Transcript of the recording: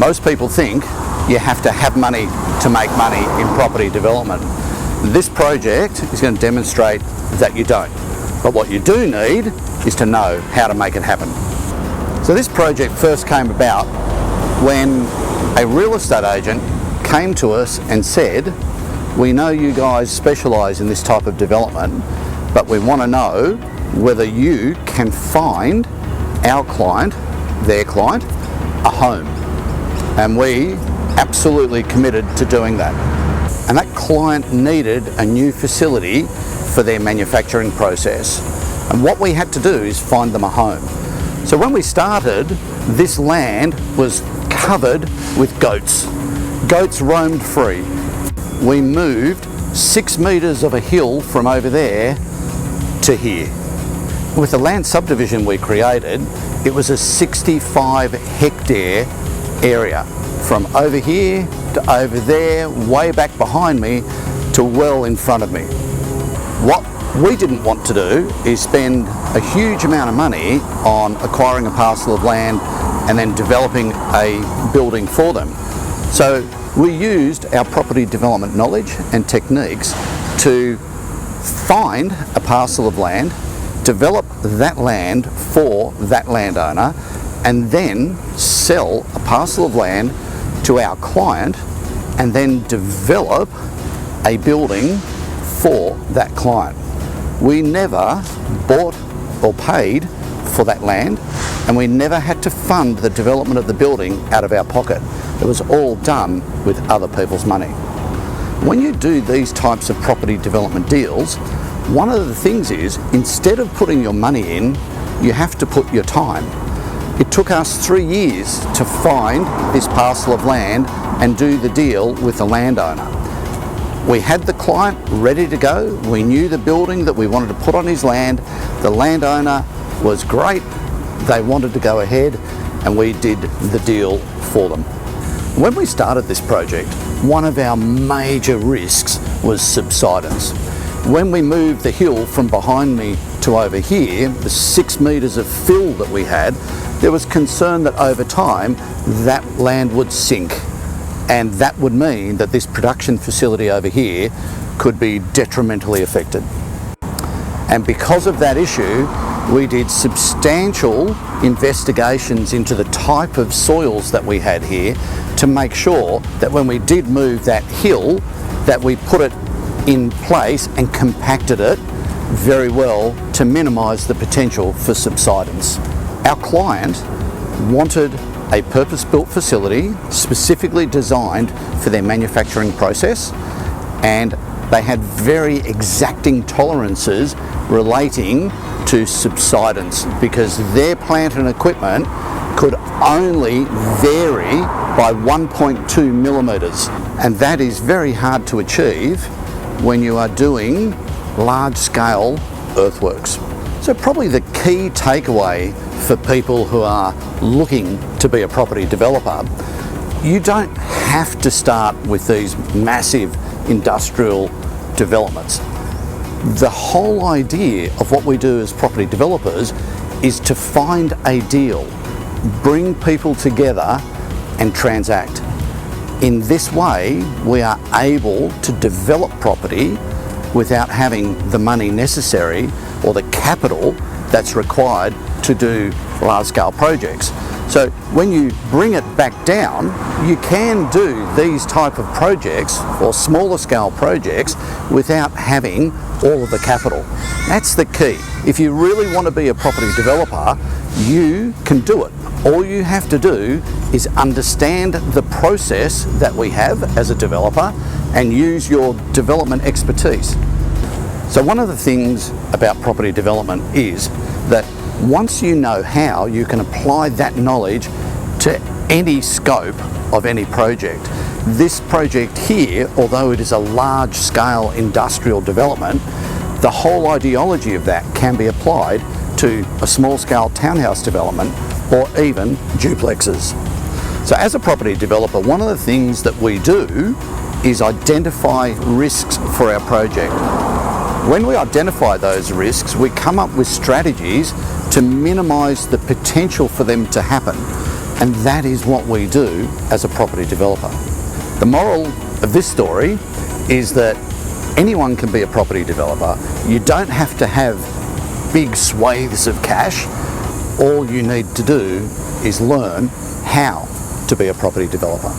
Most people think you have to have money to make money in property development. This project is going to demonstrate that you don't. But what you do need is to know how to make it happen. So this project first came about when a real estate agent came to us and said, we know you guys specialise in this type of development, but we want to know whether you can find our client, their client, a home. And we absolutely committed to doing that. And that client needed a new facility for their manufacturing process. And what we had to do is find them a home. So when we started, this land was covered with goats. Goats roamed free. We moved 6 metres of a hill from over there to here. With the land subdivision we created, it was a 65 hectare area, from over here to over there, way back behind me to well in front of me. What we didn't want to do is spend a huge amount of money on acquiring a parcel of land and then developing a building for them. So we used our property development knowledge and techniques to find a parcel of land, develop that land for that landowner, and then sell a parcel of land to our client and then develop a building for that client. We never bought or paid for that land, and we never had to fund the development of the building out of our pocket. It was all done with other people's money. When you do these types of property development deals, one of the things is, instead of putting your money in, you have to put your time. It took us 3 years to find this parcel of land and do the deal with the landowner. We had the client ready to go. We knew the building that we wanted to put on his land. The landowner was great. They wanted to go ahead, and we did the deal for them. When we started this project, one of our major risks was subsidence. When we moved the hill from behind me to over here, the 6 metres of fill that we had, there was concern that over time that land would sink, and that would mean that this production facility over here could be detrimentally affected. And because of that issue, we did substantial investigations into the type of soils that we had here to make sure that when we did move that hill, that we put it in place and compacted it very well to minimise the potential for subsidence. Our client wanted a purpose-built facility specifically designed for their manufacturing process, and they had very exacting tolerances relating to subsidence because their plant and equipment could only vary by 1.2 millimetres, and that is very hard to achieve when you are doing large-scale earthworks. So probably the key takeaway for people who are looking to be a property developer, you don't have to start with these massive industrial developments. The whole idea of what we do as property developers is to find a deal, bring people together and transact. In this way, we are able to develop property without having the money necessary or the capital that's required to do large-scale projects. So when you bring it back down, you can do these type of projects or smaller scale projects without having all of the capital. That's the key. If you really want to be a property developer, you can do it. All you have to do is understand the process that we have as a developer and use your development expertise. So one of the things about property development is that once you know how, you can apply that knowledge to any scope of any project. This project here, although it is a large-scale industrial development, the whole ideology of that can be applied to a small-scale townhouse development or even duplexes. So as a property developer, one of the things that we do is identify risks for our project. When we identify those risks, we come up with strategies to minimise the potential for them to happen. And that is what we do as a property developer. The moral of this story is that anyone can be a property developer. You don't have to have big swathes of cash. All you need to do is learn how to be a property developer.